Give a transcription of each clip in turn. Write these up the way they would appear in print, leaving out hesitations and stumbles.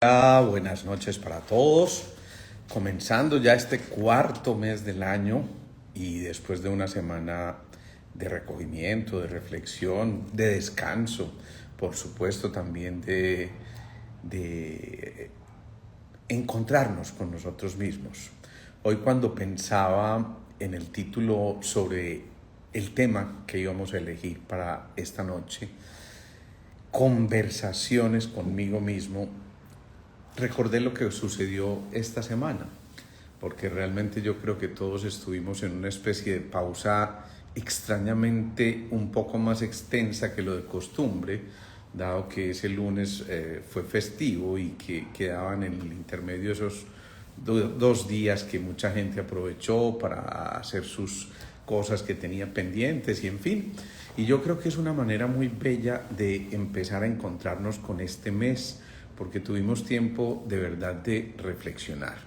Buenas noches para todos. Comenzando ya este cuarto mes del año y después de una semana de recogimiento, de reflexión, de descanso, por supuesto también de encontrarnos con nosotros mismos. Hoy cuando pensaba en el título sobre el tema que íbamos a elegir para esta noche, conversaciones conmigo mismo, recordé lo que sucedió esta semana, porque realmente yo creo que todos estuvimos en una especie de pausa extrañamente un poco más extensa que lo de costumbre, dado que ese lunes fue festivo y que quedaban en el intermedio esos 2 días que mucha gente aprovechó para hacer sus cosas que tenía pendientes y en fin. Y yo creo que es una manera muy bella de empezar a encontrarnos con este mes, porque tuvimos tiempo de verdad de reflexionar.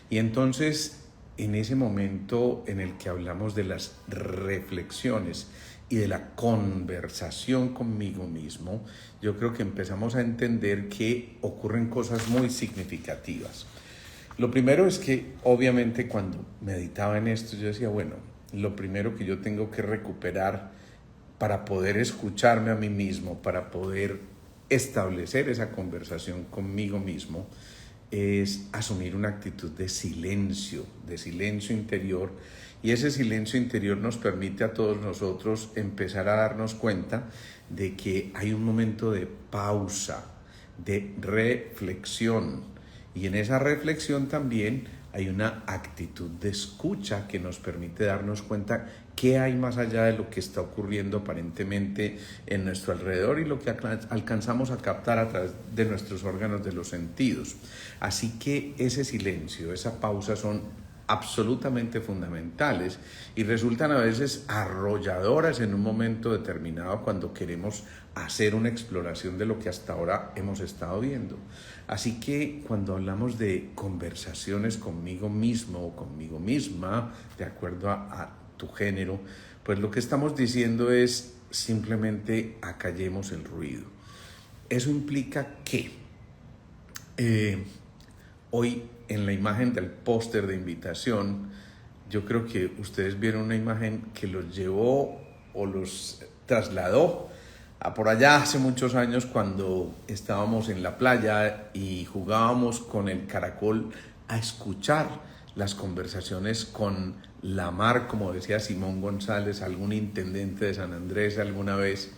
Y entonces, en ese momento en el que hablamos de las reflexiones y de la conversación conmigo mismo, yo creo que empezamos a entender que ocurren cosas muy significativas. Lo primero es que, obviamente, cuando meditaba en esto, yo decía, bueno, lo primero que yo tengo que recuperar para poder escucharme a mí mismo, para poder establecer esa conversación conmigo mismo, es asumir una actitud de silencio interior, y ese silencio interior nos permite a todos nosotros empezar a darnos cuenta de que hay un momento de pausa, de reflexión, y en esa reflexión también hay una actitud de escucha que nos permite darnos cuenta qué hay más allá de lo que está ocurriendo aparentemente en nuestro alrededor y lo que alcanzamos a captar a través de nuestros órganos de los sentidos. Así que ese silencio, esa pausa son absolutamente fundamentales y resultan a veces arrolladoras en un momento determinado cuando queremos hacer una exploración de lo que hasta ahora hemos estado viendo. Así que cuando hablamos de conversaciones conmigo mismo o conmigo misma, de acuerdo a tu género, pues lo que estamos diciendo es simplemente acallemos el ruido. Eso implica que hoy en la imagen del póster de invitación, yo creo que ustedes vieron una imagen que los llevó o los trasladó a por allá hace muchos años cuando estábamos en la playa y jugábamos con el caracol a escuchar las conversaciones con la mar, como decía Simón González, algún intendente de San Andrés alguna vez.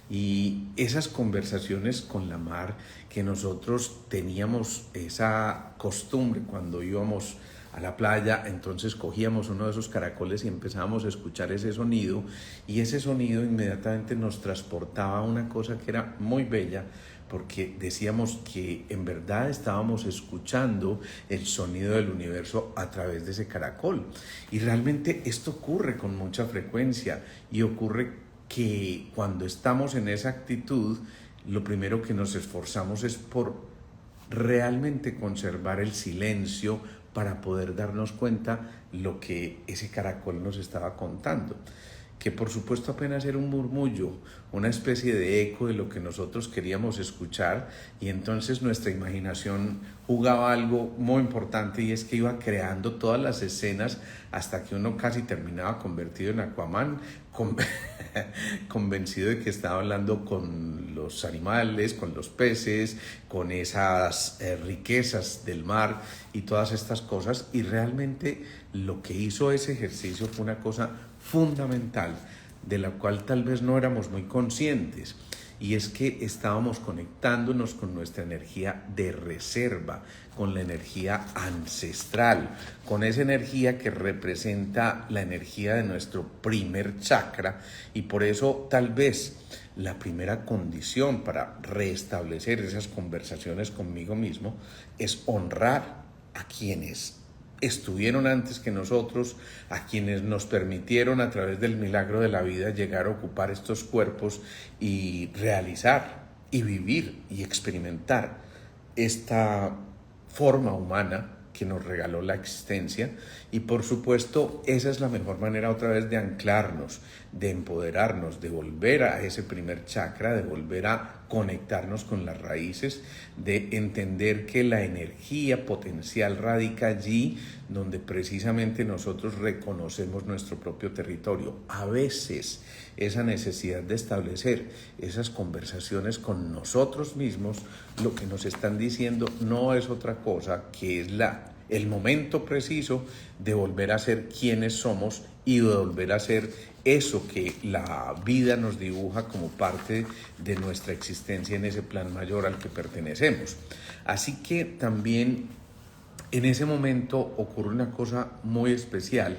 Y esas conversaciones con la mar, que nosotros teníamos esa costumbre cuando íbamos a la playa, entonces cogíamos uno de esos caracoles y empezábamos a escuchar ese sonido, y ese sonido inmediatamente nos transportaba a una cosa que era muy bella, porque decíamos que en verdad estábamos escuchando el sonido del universo a través de ese caracol. Y realmente esto ocurre con mucha frecuencia, y ocurre que cuando estamos en esa actitud, lo primero que nos esforzamos es por realmente conservar el silencio para poder darnos cuenta lo que ese caracol nos estaba contando, que por supuesto apenas era un murmullo, una especie de eco de lo que nosotros queríamos escuchar, y entonces nuestra imaginación jugaba algo muy importante, y es que iba creando todas las escenas hasta que uno casi terminaba convertido en Aquaman, convencido de que estaba hablando con los animales, con los peces, con esas riquezas del mar y todas estas cosas. Y realmente lo que hizo ese ejercicio fue una cosa fundamental, de la cual tal vez no éramos muy conscientes, y es que estábamos conectándonos con nuestra energía de reserva, con la energía ancestral, con esa energía que representa la energía de nuestro primer chakra, y por eso tal vez la primera condición para restablecer esas conversaciones conmigo mismo es honrar a quienes estuvieron antes que nosotros, a quienes nos permitieron a través del milagro de la vida llegar a ocupar estos cuerpos y realizar y vivir y experimentar esta forma humana que nos regaló la existencia. Y por supuesto esa es la mejor manera otra vez de anclarnos, de empoderarnos, de volver a ese primer chakra, de volver a conectarnos con las raíces, de entender que la energía potencial radica allí donde precisamente nosotros reconocemos nuestro propio territorio. A veces esa necesidad de establecer esas conversaciones con nosotros mismos, lo que nos están diciendo no es otra cosa que es el momento preciso de volver a ser quienes somos y de volver a ser eso que la vida nos dibuja como parte de nuestra existencia en ese plan mayor al que pertenecemos. Así que también en ese momento ocurre una cosa muy especial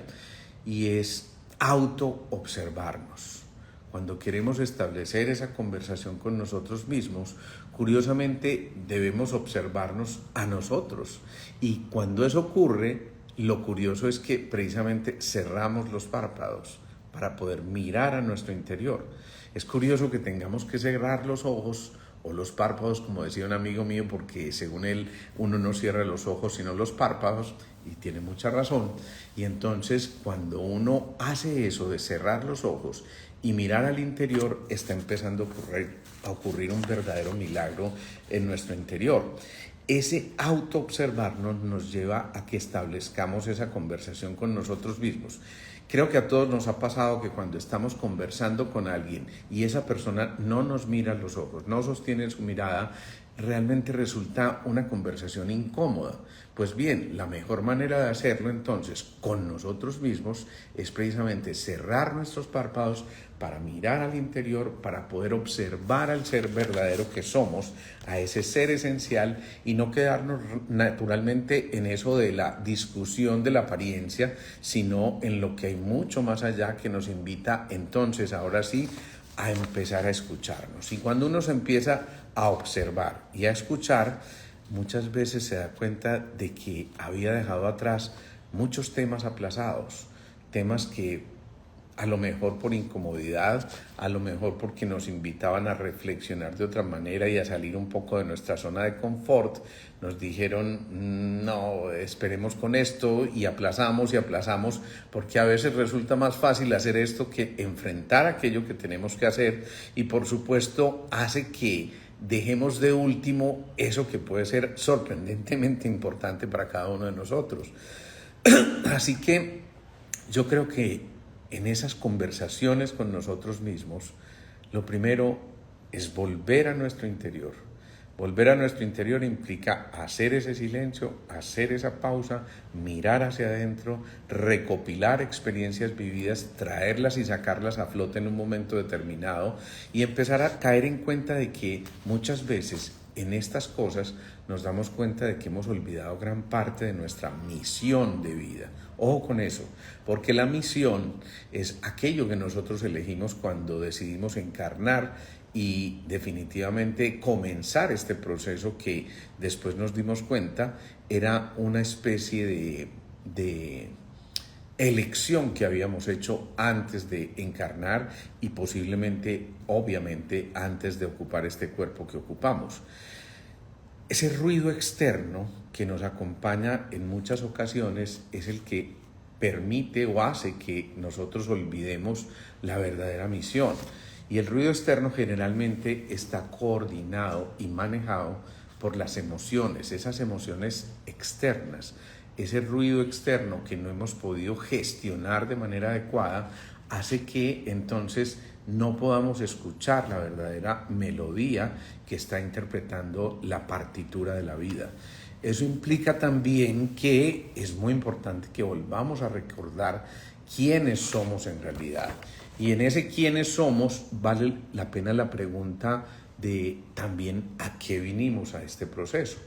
y es autoobservarnos. Cuando queremos establecer esa conversación con nosotros mismos, curiosamente debemos observarnos a nosotros. Y cuando eso ocurre, lo curioso es que precisamente cerramos los párpados para poder mirar a nuestro interior. Es curioso que tengamos que cerrar los ojos o los párpados, como decía un amigo mío, porque según él uno no cierra los ojos sino los párpados, y tiene mucha razón. Y entonces cuando hace eso de cerrar los ojos y mirar al interior, está empezando a ocurrir un verdadero milagro en nuestro interior. Ese autoobservarnos nos lleva a que establezcamos esa conversación con nosotros mismos. Creo que a todos nos ha pasado que cuando estamos conversando con alguien y esa persona no nos mira a los ojos, no sostiene su mirada, realmente resulta una conversación incómoda. Pues bien, la mejor manera de hacerlo entonces con nosotros mismos es precisamente cerrar nuestros párpados para mirar al interior, para poder observar al ser verdadero que somos, a ese ser esencial, y no quedarnos naturalmente en eso de la discusión de la apariencia, sino en lo que hay mucho más allá que nos invita entonces, ahora sí, a empezar a escucharnos. Y cuando uno se empieza a observar y a escuchar, muchas veces se da cuenta de que había dejado atrás muchos temas aplazados, temas que a lo mejor por incomodidad, a lo mejor porque nos invitaban a reflexionar de otra manera y a salir un poco de nuestra zona de confort, nos dijeron no, esperemos con esto, y aplazamos, porque a veces resulta más fácil hacer esto que enfrentar aquello que tenemos que hacer, y por supuesto hace que dejemos de último eso que puede ser sorprendentemente importante para cada uno de nosotros. Así que yo creo que en esas conversaciones con nosotros mismos, lo primero es volver a nuestro interior. Volver a nuestro interior implica hacer ese silencio, hacer esa pausa, mirar hacia adentro, recopilar experiencias vividas, traerlas y sacarlas a flote en un momento determinado y empezar a caer en cuenta de que muchas veces en estas cosas nos damos cuenta de que hemos olvidado gran parte de nuestra misión de vida. Ojo con eso, porque la misión es aquello que nosotros elegimos cuando decidimos encarnar y definitivamente comenzar este proceso que después nos dimos cuenta era una especie de elección que habíamos hecho antes de encarnar y posiblemente, obviamente, antes de ocupar este cuerpo que ocupamos. Ese ruido externo que nos acompaña en muchas ocasiones es el que permite o hace que nosotros olvidemos la verdadera misión. Y el ruido externo generalmente está coordinado y manejado por las emociones, esas emociones externas. Ese ruido externo que no hemos podido gestionar de manera adecuada hace que entonces no podamos escuchar la verdadera melodía que está interpretando la partitura de la vida. Eso implica también que es muy importante que volvamos a recordar quiénes somos en realidad. Y en ese quiénes somos vale la pena la pregunta de también a qué vinimos a este proceso.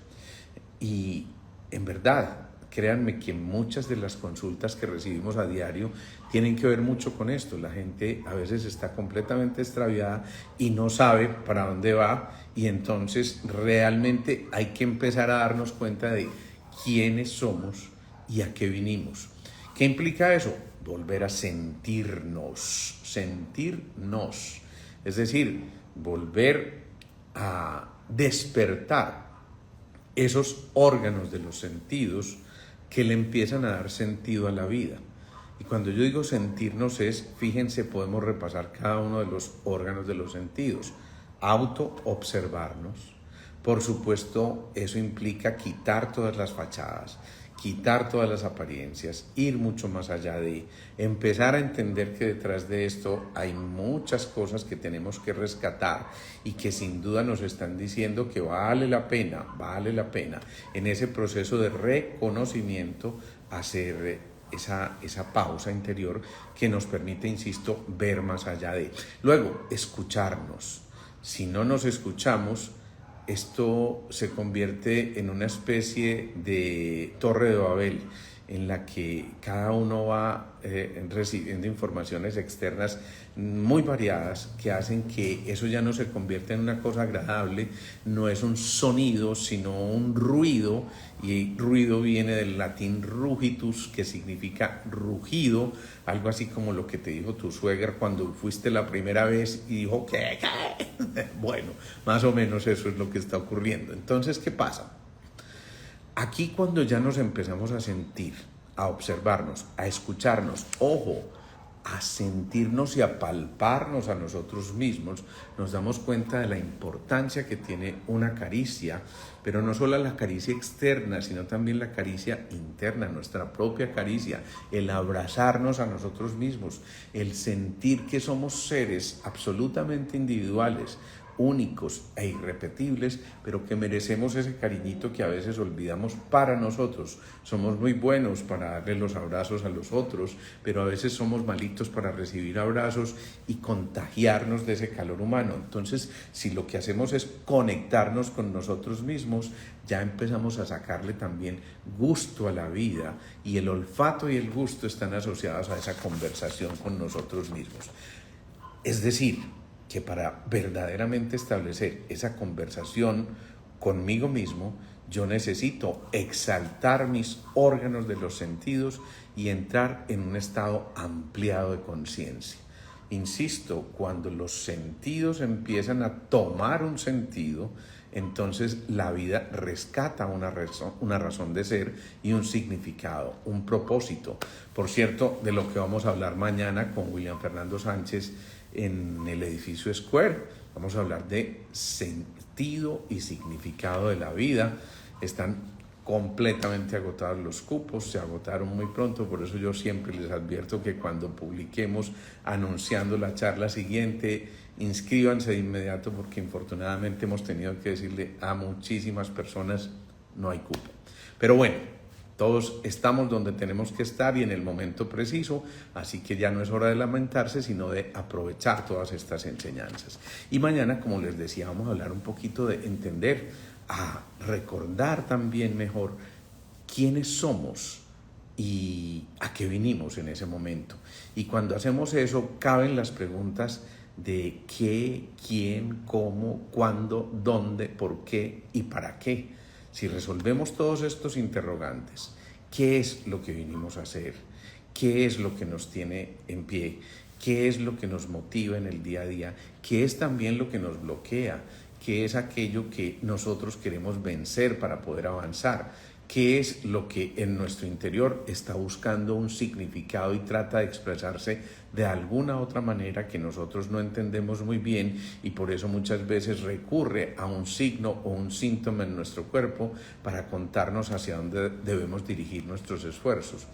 Y en verdad, créanme que muchas de las consultas que recibimos a diario tienen que ver mucho con esto. La gente a veces está completamente extraviada y no sabe para dónde va, y entonces realmente hay que empezar a darnos cuenta de quiénes somos y a qué vinimos. ¿Qué implica eso? Volver a sentirnos, es decir, volver a despertar esos órganos de los sentidos que le empiezan a dar sentido a la vida. Y cuando yo digo sentirnos fíjense, podemos repasar cada uno de los órganos de los sentidos: auto-observarnos. Por supuesto, eso implica quitar todas las fachadas, quitar todas las apariencias, ir mucho más allá de empezar a entender que detrás de esto hay muchas cosas que tenemos que rescatar y que sin duda nos están diciendo que vale la pena en ese proceso de reconocimiento hacer esa pausa interior que nos permite, insisto, ver más allá de. Luego, escucharnos. Si no nos escuchamos, esto se convierte en una especie de torre de Babel en la que cada uno va recibiendo informaciones externas muy variadas que hacen que eso ya no se convierta en una cosa agradable, no es un sonido, sino un ruido, y ruido viene del latín rugitus, que significa rugido, algo así como lo que te dijo tu suegra cuando fuiste la primera vez y dijo ¿qué? Bueno, más o menos eso es lo que está ocurriendo. Entonces, ¿qué pasa? Aquí cuando ya nos empezamos a sentir, a observarnos, a escucharnos, ojo, a sentirnos y a palparnos a nosotros mismos, nos damos cuenta de la importancia que tiene una caricia, pero no solo la caricia externa, sino también la caricia interna, nuestra propia caricia, el abrazarnos a nosotros mismos, el sentir que somos seres absolutamente individuales, únicos e irrepetibles, pero que merecemos ese cariñito que a veces olvidamos para nosotros. Somos muy buenos para darle los abrazos a los otros, pero a veces somos malitos para recibir abrazos y contagiarnos de ese calor humano. Entonces, si lo que hacemos es conectarnos con nosotros mismos, ya empezamos a sacarle también gusto a la vida, y el olfato y el gusto están asociados a esa conversación con nosotros mismos. Es decir, que para verdaderamente establecer esa conversación conmigo mismo, yo necesito exaltar mis órganos de los sentidos y entrar en un estado ampliado de conciencia. Insisto, cuando los sentidos empiezan a tomar un sentido, entonces la vida rescata una razón de ser y un significado, un propósito. Por cierto, de lo que vamos a hablar mañana con William Fernando Sánchez en el edificio Square, vamos a hablar de sentido y significado de la vida. Están completamente agotados los cupos, se agotaron muy pronto, por eso yo siempre les advierto que cuando publiquemos anunciando la charla siguiente, inscríbanse de inmediato, porque infortunadamente hemos tenido que decirle a muchísimas personas no hay cupo. Pero bueno, todos estamos donde tenemos que estar y en el momento preciso, así que ya no es hora de lamentarse, sino de aprovechar todas estas enseñanzas. Y mañana, como les decía, vamos a hablar un poquito de entender, a recordar también mejor quiénes somos y a qué vinimos en ese momento. Y cuando hacemos eso, caben las preguntas de qué, quién, cómo, cuándo, dónde, por qué y para qué. Si resolvemos todos estos interrogantes, ¿qué es lo que vinimos a hacer? ¿Qué es lo que nos tiene en pie? ¿Qué es lo que nos motiva en el día a día? ¿Qué es también lo que nos bloquea? ¿Qué es aquello que nosotros queremos vencer para poder avanzar? ¿Qué es lo que en nuestro interior está buscando un significado y trata de expresarse de alguna otra manera que nosotros no entendemos muy bien, y por eso muchas veces recurre a un signo o un síntoma en nuestro cuerpo para contarnos hacia dónde debemos dirigir nuestros esfuerzos?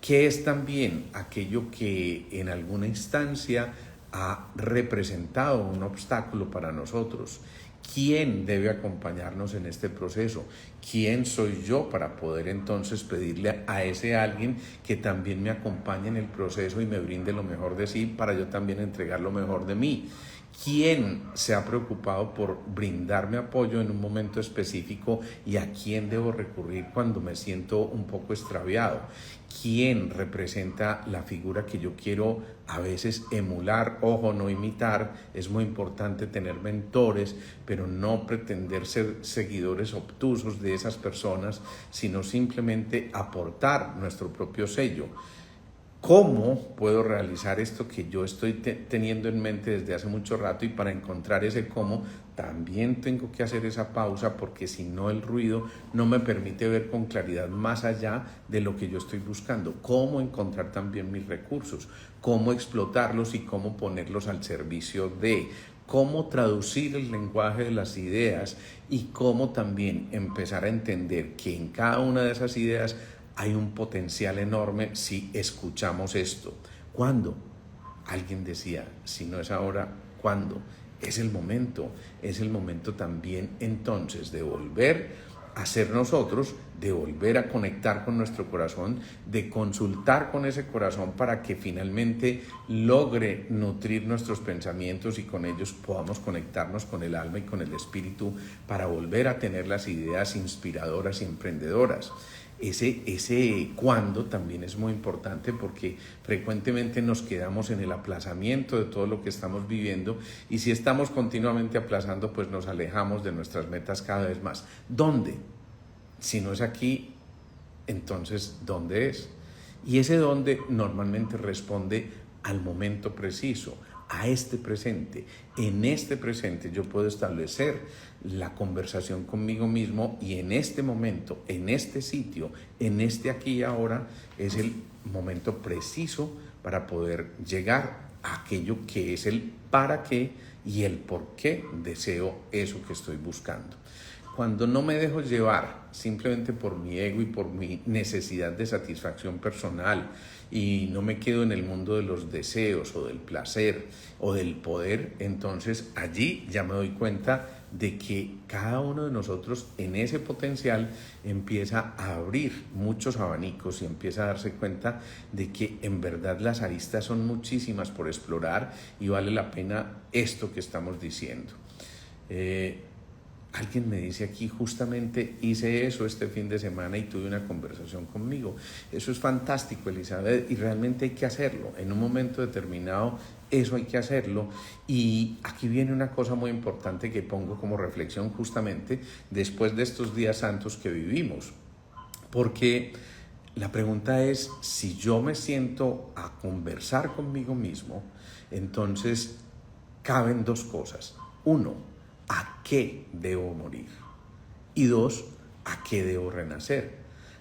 ¿Qué es también aquello que en alguna instancia ha representado un obstáculo para nosotros? ¿Quién debe acompañarnos en este proceso? ¿Quién soy yo para poder entonces pedirle a ese alguien que también me acompañe en el proceso y me brinde lo mejor de sí para yo también entregar lo mejor de mí? ¿Quién se ha preocupado por brindarme apoyo en un momento específico y a quién debo recurrir cuando me siento un poco extraviado? ¿Quién representa la figura que yo quiero a veces emular? Ojo, no imitar. Es muy importante tener mentores, pero no pretender ser seguidores obtusos de esas personas, sino simplemente aportar nuestro propio sello. ¿Cómo puedo realizar esto que yo estoy teniendo en mente desde hace mucho rato? Y para encontrar ese cómo, también tengo que hacer esa pausa, porque si no, el ruido no me permite ver con claridad más allá de lo que yo estoy buscando. ¿Cómo encontrar también mis recursos? ¿Cómo explotarlos y cómo ponerlos al servicio de? cómo traducir el lenguaje de las ideas y cómo también empezar a entender que en cada una de esas ideas hay un potencial enorme si escuchamos esto. ¿Cuándo? Alguien decía, si no es ahora, ¿cuándo? Es el momento también entonces de volver a ser nosotros, de volver a conectar con nuestro corazón, de consultar con ese corazón para que finalmente logre nutrir nuestros pensamientos y con ellos podamos conectarnos con el alma y con el espíritu para volver a tener las ideas inspiradoras y emprendedoras. Ese cuándo también es muy importante porque frecuentemente nos quedamos en el aplazamiento de todo lo que estamos viviendo y si estamos continuamente aplazando, pues nos alejamos de nuestras metas cada vez más. ¿Dónde? Si no es aquí, entonces ¿dónde es? Y ese dónde normalmente responde al momento preciso, a este presente. En este presente yo puedo establecer la conversación conmigo mismo y en este momento, en este sitio, en este aquí y ahora es el momento preciso para poder llegar a aquello que es el para qué y el por qué deseo eso que estoy buscando. Cuando no me dejo llevar simplemente por mi ego y por mi necesidad de satisfacción personal y no me quedo en el mundo de los deseos o del placer o del poder, entonces allí ya me doy cuenta de que cada uno de nosotros en ese potencial empieza a abrir muchos abanicos y empieza a darse cuenta de que en verdad las aristas son muchísimas por explorar y vale la pena esto que estamos diciendo. Alguien me dice aquí, justamente hice eso este fin de semana y tuve una conversación conmigo. Eso es fantástico, Elizabeth, y realmente hay que hacerlo. En un momento determinado, eso hay que hacerlo. Y aquí viene una cosa muy importante que pongo como reflexión justamente después de estos días santos que vivimos. Porque la pregunta es, si yo me siento a conversar conmigo mismo, entonces caben dos cosas. Uno, ¿a qué debo morir? Y dos, ¿a qué debo renacer?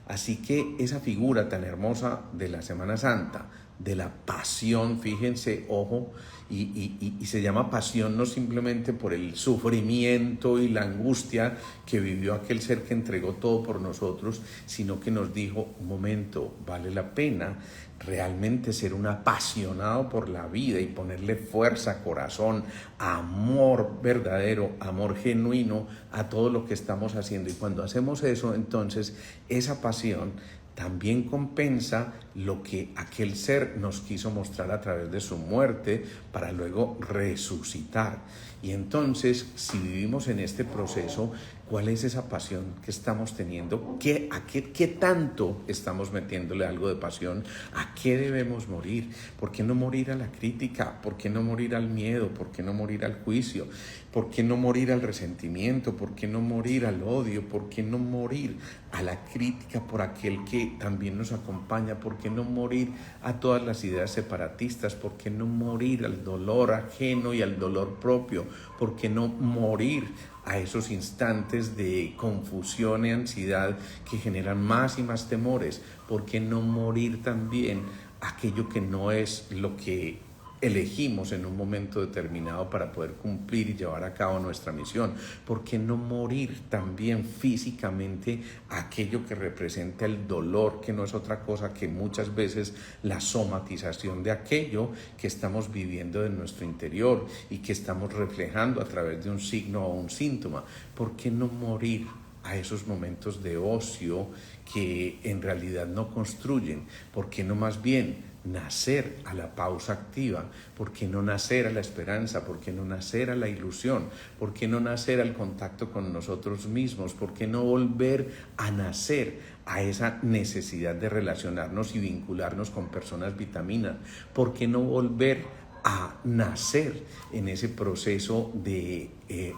Así que esa figura tan hermosa de la Semana Santa, de la pasión, fíjense, ojo, y se llama pasión no simplemente por el sufrimiento y la angustia que vivió aquel ser que entregó todo por nosotros, sino que nos dijo, un momento, vale la pena realmente ser un apasionado por la vida y ponerle fuerza, corazón, amor verdadero, amor genuino a todo lo que estamos haciendo. Y cuando hacemos eso, entonces esa pasión también compensa lo que aquel ser nos quiso mostrar a través de su muerte para luego resucitar. Y entonces, si vivimos en este proceso, ¿cuál es esa pasión que estamos teniendo? ¿Qué tanto estamos metiéndole algo de pasión? ¿A qué debemos morir? ¿Por qué no morir a la crítica? ¿Por qué no morir al miedo? ¿Por qué no morir al juicio? ¿Por qué no morir al resentimiento? ¿Por qué no morir al odio? ¿Por qué no morir a la crítica por aquel que también nos acompaña? ¿Por qué no morir a todas las ideas separatistas? ¿Por qué no morir al dolor ajeno y al dolor propio? ¿Por qué no morir a esos instantes de confusión y ansiedad que generan más y más temores? ¿Por qué no morir también a aquello que no es lo que elegimos en un momento determinado para poder cumplir y llevar a cabo nuestra misión? ¿Por qué no morir también físicamente a aquello que representa el dolor, que no es otra cosa que muchas veces la somatización de aquello que estamos viviendo en nuestro interior y que estamos reflejando a través de un signo o un síntoma? ¿Por qué no morir a esos momentos de ocio que en realidad no construyen? ¿Por qué no más bien nacer a la pausa activa? ¿Por qué no nacer a la esperanza? ¿Por qué no nacer a la ilusión? ¿Por qué no nacer al contacto con nosotros mismos? ¿Por qué no volver a nacer a esa necesidad de relacionarnos y vincularnos con personas vitaminas? ¿Por qué no volver a nacer en ese proceso de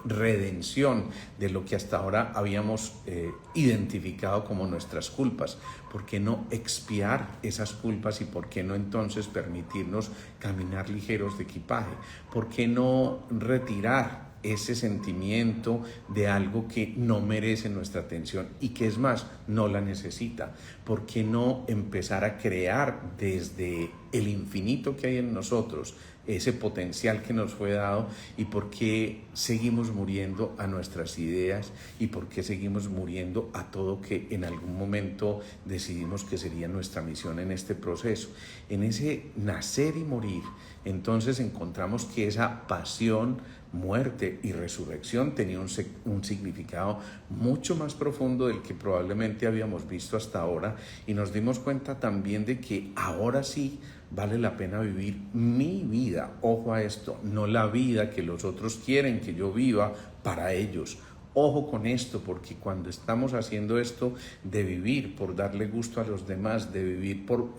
redención de lo que hasta ahora habíamos identificado como nuestras culpas? ¿Por qué no expiar esas culpas y por qué no entonces permitirnos caminar ligeros de equipaje? ¿Por qué no retirar ese sentimiento de algo que no merece nuestra atención y que es más, no la necesita? ¿Por qué no empezar a crear desde el infinito que hay en nosotros ese potencial que nos fue dado y por qué seguimos muriendo a nuestras ideas y por qué seguimos muriendo a todo que en algún momento decidimos que sería nuestra misión en este proceso. En ese nacer y morir, entonces encontramos que esa pasión, muerte y resurrección tenía un significado mucho más profundo del que probablemente habíamos visto hasta ahora, y nos dimos cuenta también de que ahora sí vale la pena vivir mi vida. Ojo a esto, no la vida que los otros quieren que yo viva para ellos. Ojo con esto, porque cuando estamos haciendo esto de vivir por darle gusto a los demás, de vivir por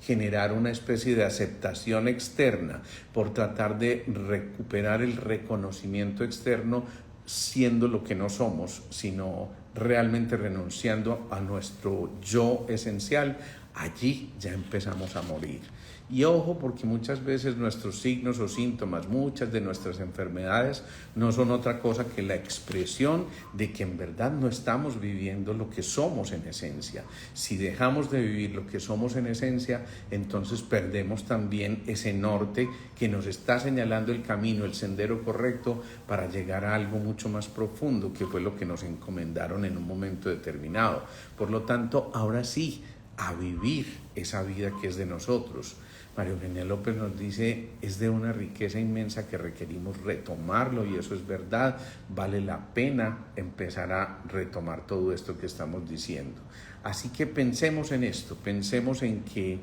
generar una especie de aceptación externa, por tratar de recuperar el reconocimiento externo, siendo lo que no somos, sino realmente renunciando a nuestro yo esencial, allí ya empezamos a morir. Y ojo, porque muchas veces nuestros signos o síntomas, muchas de nuestras enfermedades no son otra cosa que la expresión de que en verdad no estamos viviendo lo que somos en esencia. Si dejamos de vivir lo que somos en esencia, entonces perdemos también ese norte que nos está señalando el camino, el sendero correcto para llegar a algo mucho más profundo, que fue lo que nos encomendaron en un momento determinado. Por lo tanto, ahora sí, a vivir esa vida que es de nosotros. María Eugenia López nos dice, es de una riqueza inmensa que requerimos retomarlo, y eso es verdad. Vale la pena empezar a retomar todo esto que estamos diciendo. Así que pensemos en esto, pensemos en que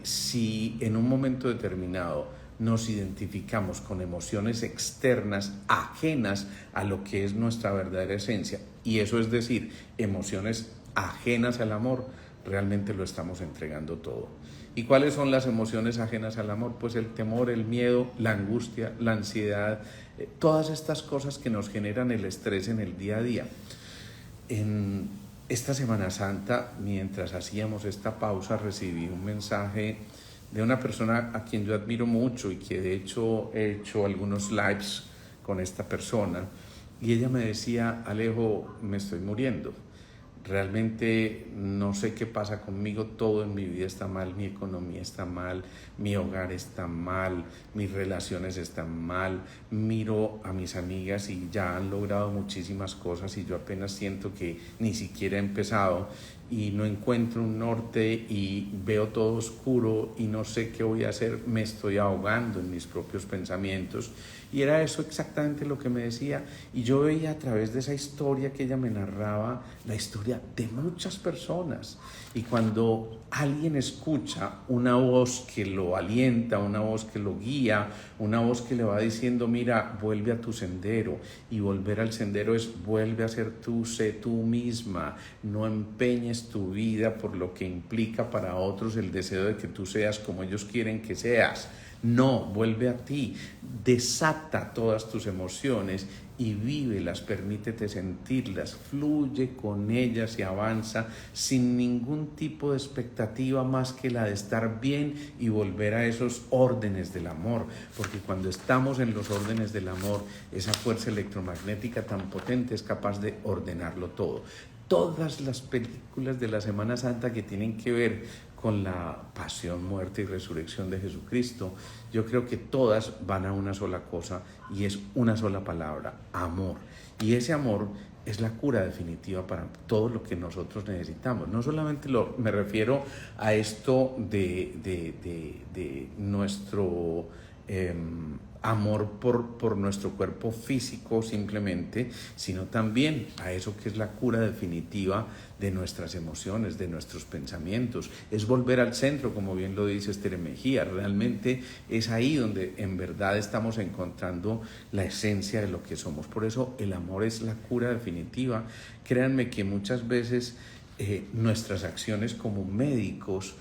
si en un momento determinado nos identificamos con emociones externas ajenas a lo que es nuestra verdadera esencia, y eso es decir, emociones ajenas al amor, realmente lo estamos entregando todo. ¿Y cuáles son las emociones ajenas al amor? Pues el temor, el miedo, la angustia, la ansiedad, todas estas cosas que nos generan el estrés en el día a día. En esta Semana Santa, mientras hacíamos esta pausa, recibí un mensaje de una persona a quien yo admiro mucho y que de hecho he hecho algunos lives con esta persona, y ella me decía, Alejo, me estoy muriendo. Realmente no sé qué pasa conmigo, todo en mi vida está mal, mi economía está mal, mi hogar está mal, mis relaciones están mal, miro a mis amigas y ya han logrado muchísimas cosas y yo apenas siento que ni siquiera he empezado y no encuentro un norte y veo todo oscuro y no sé qué voy a hacer, me estoy ahogando en mis propios pensamientos. Y era eso exactamente lo que me decía, y yo veía a través de esa historia que ella me narraba, la historia de muchas personas. Y cuando alguien escucha una voz que lo alienta, una voz que lo guía, una voz que le va diciendo, mira, vuelve a tu sendero, y volver al sendero es vuelve a ser tú, sé tú misma, no empeñes tu vida por lo que implica para otros el deseo de que tú seas como ellos quieren que seas. No, vuelve a ti, desata todas tus emociones y vívelas, permítete sentirlas, fluye con ellas y avanza sin ningún tipo de expectativa más que la de estar bien y volver a esos órdenes del amor, porque cuando estamos en los órdenes del amor, esa fuerza electromagnética tan potente es capaz de ordenarlo todo. Todas las películas de la Semana Santa que tienen que ver con la pasión, muerte y resurrección de Jesucristo, yo creo que todas van a una sola cosa, y es una sola palabra: amor. Y ese amor es la cura definitiva para todo lo que nosotros necesitamos. No solamente me refiero a esto de nuestro amor por nuestro cuerpo físico simplemente, sino también a eso que es la cura definitiva de nuestras emociones, de nuestros pensamientos. Es volver al centro, como bien lo dice Esther Mejía. Realmente es ahí donde en verdad estamos encontrando la esencia de lo que somos. Por eso el amor es la cura definitiva. Créanme que muchas veces nuestras acciones como médicos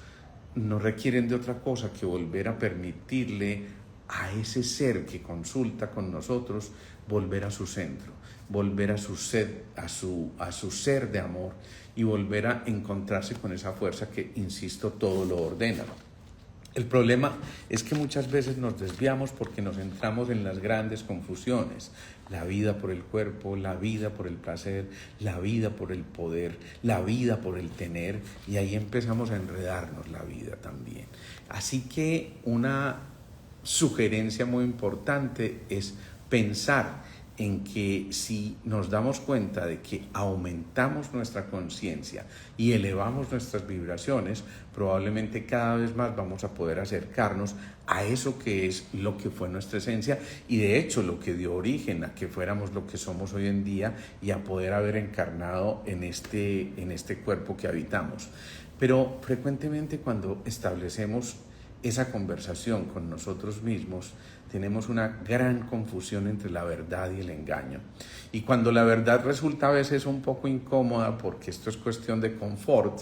no requieren de otra cosa que volver a permitirle a ese ser que consulta con nosotros volver a su centro, volver a su ser de amor, y volver a encontrarse con esa fuerza que, insisto, todo lo ordena. El problema es que muchas veces nos desviamos porque nos centramos en las grandes confusiones. La vida por el cuerpo, la vida por el placer, la vida por el poder, la vida por el tener, y ahí empezamos a enredarnos la vida también. Así que una sugerencia muy importante es pensar en que si nos damos cuenta de que aumentamos nuestra conciencia y elevamos nuestras vibraciones, probablemente cada vez más vamos a poder acercarnos a eso que es lo que fue nuestra esencia y de hecho lo que dio origen a que fuéramos lo que somos hoy en día y a poder haber encarnado en este cuerpo que habitamos. Pero frecuentemente cuando establecemos esa conversación con nosotros mismos, tenemos una gran confusión entre la verdad y el engaño. Y cuando la verdad resulta a veces un poco incómoda, porque esto es cuestión de confort,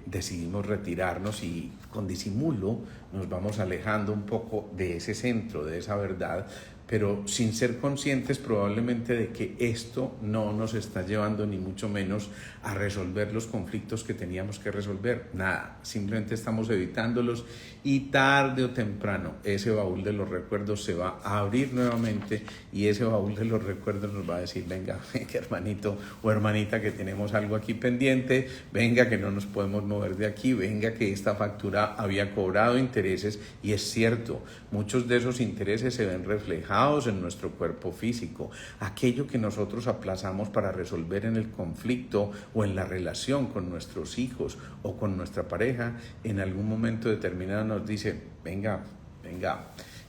decidimos retirarnos y con disimulo nos vamos alejando un poco de ese centro, de esa verdad, pero sin ser conscientes probablemente de que esto no nos está llevando ni mucho menos a resolver los conflictos que teníamos que resolver. Nada, simplemente estamos evitándolos y tarde o temprano ese baúl de los recuerdos se va a abrir nuevamente y ese baúl de los recuerdos nos va a decir, venga, hermanito o hermanita, que tenemos algo aquí pendiente, venga que no nos podemos mover de aquí, venga que esta factura había cobrado intereses, y es cierto, muchos de esos intereses se ven reflejados en nuestro cuerpo físico. Aquello que nosotros aplazamos para resolver en el conflicto o en la relación con nuestros hijos o con nuestra pareja, en algún momento determinado nos dice, venga,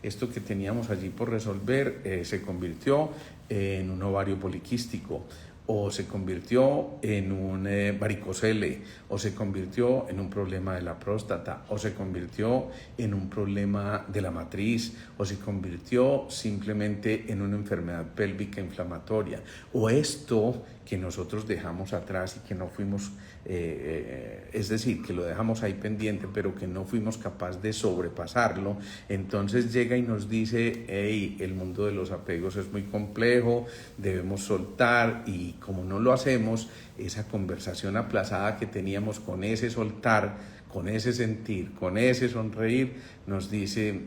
esto que teníamos allí por resolver se convirtió en un ovario poliquístico, o se convirtió en un varicocele, o se convirtió en un problema de la próstata, o se convirtió en un problema de la matriz, o se convirtió simplemente en una enfermedad pélvica inflamatoria, o esto que nosotros dejamos atrás y que no fuimos, es decir, que lo dejamos ahí pendiente, pero que no fuimos capaces de sobrepasarlo. Entonces llega y nos dice, hey, el mundo de los apegos es muy complejo, debemos soltar, y como no lo hacemos, esa conversación aplazada que teníamos con ese soltar, con ese sentir, con ese sonreír, nos dice,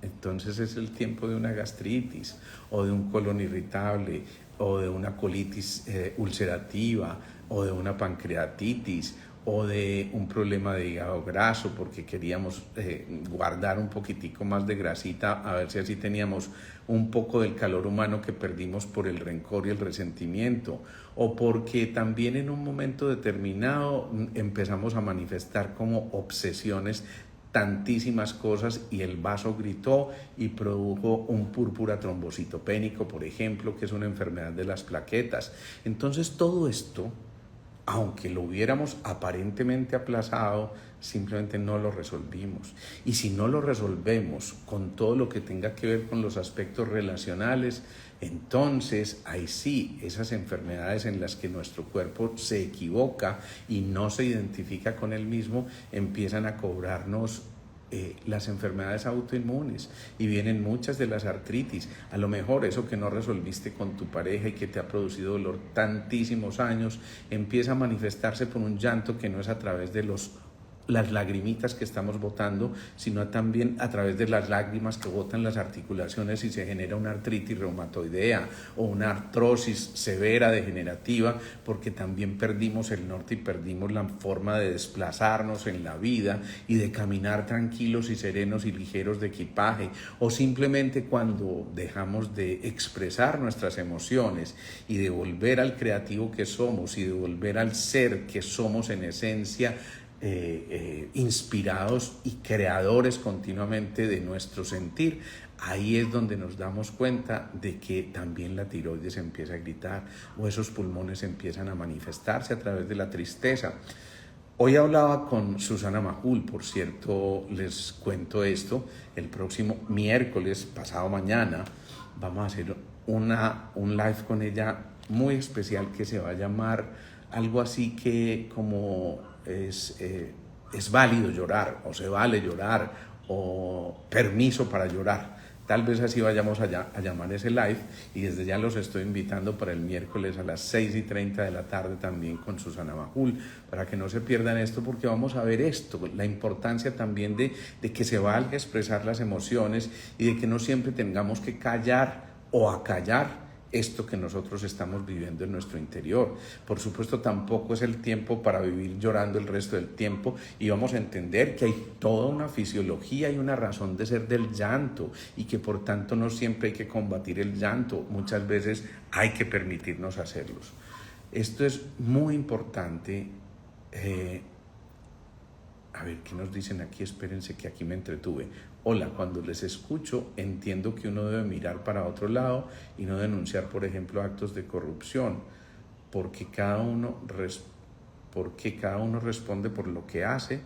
entonces es el tiempo de una gastritis o de un colon irritable o de una colitis ulcerativa o de una pancreatitis o de un problema de hígado graso porque queríamos guardar un poquitico más de grasita a ver si así teníamos un poco del calor humano que perdimos por el rencor y el resentimiento, o porque también en un momento determinado empezamos a manifestar como obsesiones tantísimas cosas y el vaso gritó y produjo un púrpura trombocitopénico, por ejemplo, que es una enfermedad de las plaquetas. Entonces todo esto, aunque lo hubiéramos aparentemente aplazado, simplemente no lo resolvimos. Y si no lo resolvemos con todo lo que tenga que ver con los aspectos relacionales, entonces ahí sí, esas enfermedades en las que nuestro cuerpo se equivoca y no se identifica con él mismo, empiezan a cobrarnos las enfermedades autoinmunes, y vienen muchas de las artritis. A lo mejor eso que no resolviste con tu pareja y que te ha producido dolor tantísimos años empieza a manifestarse por un llanto que no es a través de las lagrimitas que estamos botando, sino también a través de las lágrimas que botan las articulaciones y se genera una artritis reumatoidea o una artrosis severa degenerativa, porque también perdimos el norte y perdimos la forma de desplazarnos en la vida y de caminar tranquilos y serenos y ligeros de equipaje, o simplemente cuando dejamos de expresar nuestras emociones y de volver al creativo que somos y de volver al ser que somos en esencia, inspirados y creadores continuamente de nuestro sentir. Ahí es donde nos damos cuenta de que también la tiroides empieza a gritar o esos pulmones empiezan a manifestarse a través de la tristeza. Hoy hablaba con Susana Majul, por cierto, les cuento esto, el próximo miércoles, pasado mañana, vamos a hacer un live con ella muy especial que se va a llamar algo así que como es válido llorar, o se vale llorar, o permiso para llorar. Tal vez así vayamos a llamar ese live, y desde ya los estoy invitando para el miércoles a las 6:30 de la tarde también con Susana Majul, para que no se pierdan esto, porque vamos a ver esto, la importancia también de que se valga expresar las emociones y de que no siempre tengamos que callar o acallar esto que nosotros estamos viviendo en nuestro interior. Por supuesto, tampoco es el tiempo para vivir llorando el resto del tiempo, y vamos a entender que hay toda una fisiología y una razón de ser del llanto, y que por tanto no siempre hay que combatir el llanto, muchas veces hay que permitirnos hacerlos. Esto es muy importante. A ver, ¿qué nos dicen aquí? Espérense que aquí me entretuve. Hola, cuando les escucho entiendo que uno debe mirar para otro lado y no denunciar, por ejemplo, actos de corrupción, porque cada uno responde por lo que hace.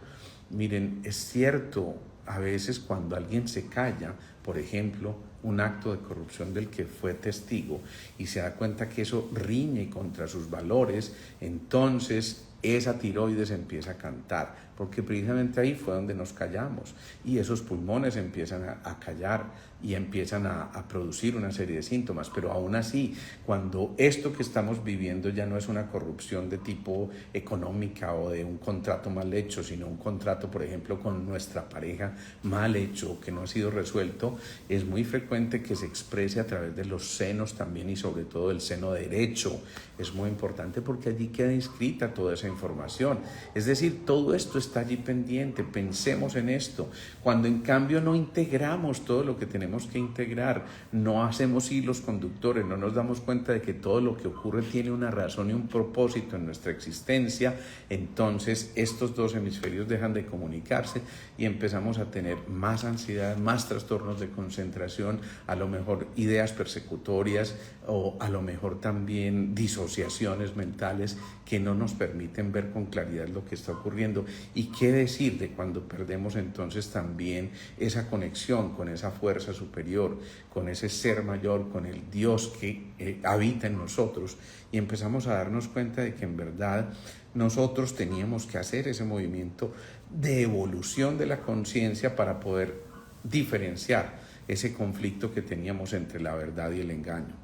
Miren, es cierto, a veces cuando alguien se calla, por ejemplo, un acto de corrupción del que fue testigo, y se da cuenta que eso riñe contra sus valores, entonces esa tiroides empieza a cantar, porque precisamente ahí fue donde nos callamos, y esos pulmones empiezan a callar y empiezan a producir una serie de síntomas. Pero aún así, cuando esto que estamos viviendo ya no es una corrupción de tipo económica o de un contrato mal hecho, sino un contrato, por ejemplo, con nuestra pareja mal hecho, que no ha sido resuelto, es muy frecuente que se exprese a través de los senos también, y sobre todo el seno derecho. Es muy importante porque allí queda inscrita toda esa información. Es decir, todo esto está allí pendiente. Pensemos en esto. Cuando en cambio no integramos todo lo que tenemos que integrar, no hacemos hilos conductores, no nos damos cuenta de que todo lo que ocurre tiene una razón y un propósito en nuestra existencia, entonces estos dos hemisferios dejan de comunicarse y empezamos a tener más ansiedad, más trastornos de concentración, a lo mejor ideas persecutorias, o a lo mejor también disociaciones mentales que no nos permiten ver con claridad lo que está ocurriendo. ¿Y qué decir de cuando perdemos entonces también esa conexión con esa fuerza superior, con ese ser mayor, con el Dios que habita en nosotros, y empezamos a darnos cuenta de que en verdad nosotros teníamos que hacer ese movimiento de evolución de la conciencia para poder diferenciar ese conflicto que teníamos entre la verdad y el engaño?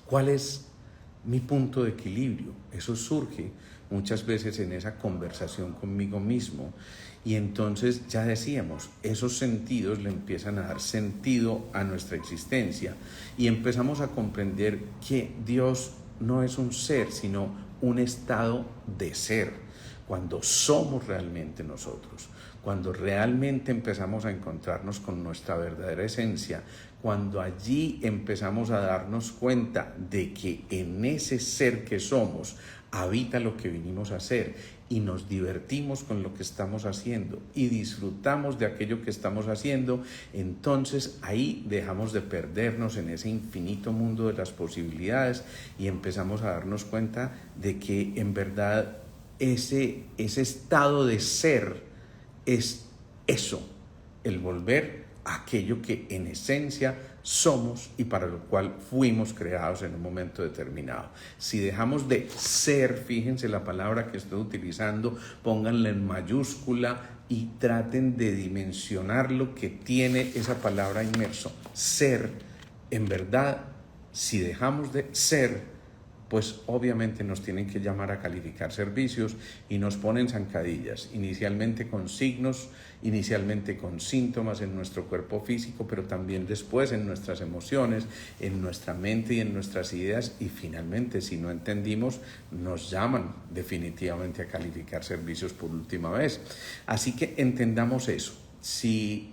¿Cuál es mi punto de equilibrio? Eso surge muchas veces en esa conversación conmigo mismo, y entonces ya decíamos, esos sentidos le empiezan a dar sentido a nuestra existencia, y empezamos a comprender que Dios no es un ser, sino un estado de ser. Cuando somos realmente nosotros, cuando realmente empezamos a encontrarnos con nuestra verdadera esencia, cuando allí empezamos a darnos cuenta de que en ese ser que somos habita lo que vinimos a hacer, y nos divertimos con lo que estamos haciendo y disfrutamos de aquello que estamos haciendo, entonces ahí dejamos de perdernos en ese infinito mundo de las posibilidades, y empezamos a darnos cuenta de que en verdad ese estado de ser es eso, el volver a aquello que en esencia somos y para lo cual fuimos creados en un momento determinado. Si dejamos de ser, fíjense la palabra que estoy utilizando, pónganla en mayúscula y traten de dimensionar lo que tiene esa palabra inmerso. Ser, en verdad, si dejamos de ser, pues obviamente nos tienen que llamar a calificar servicios y nos ponen zancadillas, inicialmente con signos, inicialmente con síntomas en nuestro cuerpo físico, pero también después en nuestras emociones, en nuestra mente y en nuestras ideas, y finalmente, si no entendimos, nos llaman definitivamente a calificar servicios por última vez. Así que entendamos eso. Si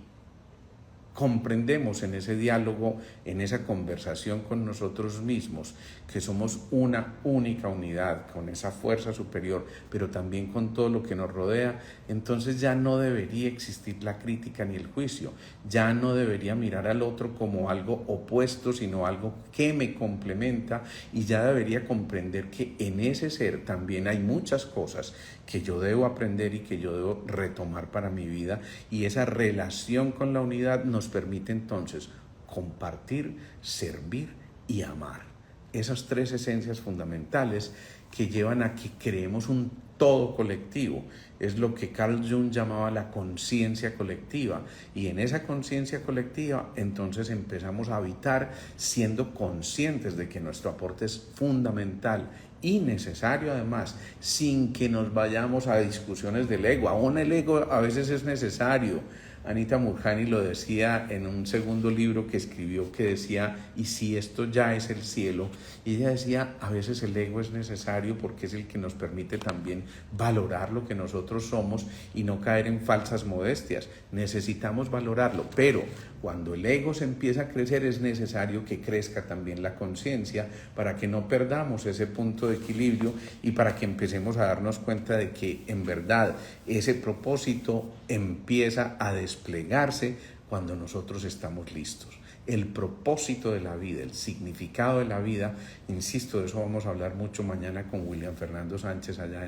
comprendemos en ese diálogo, en esa conversación con nosotros mismos, que somos una única unidad con esa fuerza superior, pero también con todo lo que nos rodea, entonces ya no debería existir la crítica ni el juicio, ya no debería mirar al otro como algo opuesto, sino algo que me complementa, y ya debería comprender que en ese ser también hay muchas cosas que yo debo aprender y que yo debo retomar para mi vida, y esa relación con la unidad nos permite entonces compartir, servir y amar. Esas tres esencias fundamentales que llevan a que creemos un todo colectivo. Es lo que Carl Jung llamaba la conciencia colectiva. Y en esa conciencia colectiva, entonces empezamos a habitar siendo conscientes de que nuestro aporte es fundamental y necesario además, sin que nos vayamos a discusiones del ego. Aún el ego a veces es necesario. Anita Moorjani lo decía en un segundo libro que escribió, que decía, ¿y si esto ya es el cielo? Y ella decía, a veces el ego es necesario porque es el que nos permite también valorar lo que nosotros somos y no caer en falsas modestias. Necesitamos valorarlo, pero cuando el ego se empieza a crecer es necesario que crezca también la conciencia para que no perdamos ese punto de equilibrio y para que empecemos a darnos cuenta de que en verdad ese propósito empieza a desplegarse cuando nosotros estamos listos. El propósito de la vida, el significado de la vida, insisto, de eso vamos a hablar mucho mañana con William Fernando Sánchez allá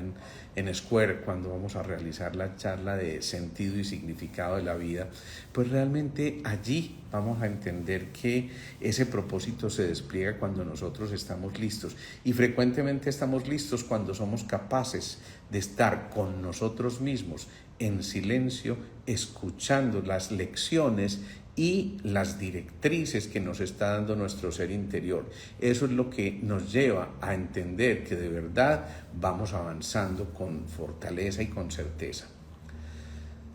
en Square, cuando vamos a realizar la charla de sentido y significado de la vida, pues realmente allí vamos a entender que ese propósito se despliega cuando nosotros estamos listos, y frecuentemente estamos listos cuando somos capaces de estar con nosotros mismos en silencio, escuchando las lecciones y las directrices que nos está dando nuestro ser interior. Eso es lo que nos lleva a entender que de verdad vamos avanzando con fortaleza y con certeza.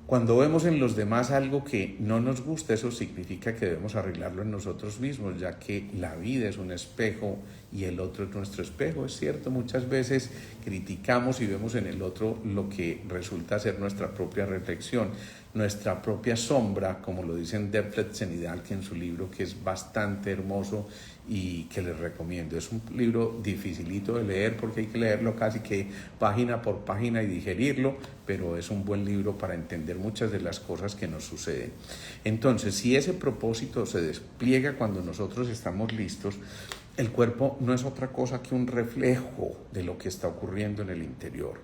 Cuando vemos en los demás algo que no nos gusta, eso significa que debemos arreglarlo en nosotros mismos, ya que la vida es un espejo y el otro es nuestro espejo. Es cierto, muchas veces criticamos y vemos en el otro lo que resulta ser nuestra propia reflexión, nuestra propia sombra, como lo dicen Deflektion y Dahlke en su libro, que es bastante hermoso y que les recomiendo. Es un libro dificilito de leer porque hay que leerlo casi que página por página y digerirlo, pero es un buen libro para entender muchas de las cosas que nos suceden. Entonces, si ese propósito se despliega cuando nosotros estamos listos, el cuerpo no es otra cosa que un reflejo de lo que está ocurriendo en el interior.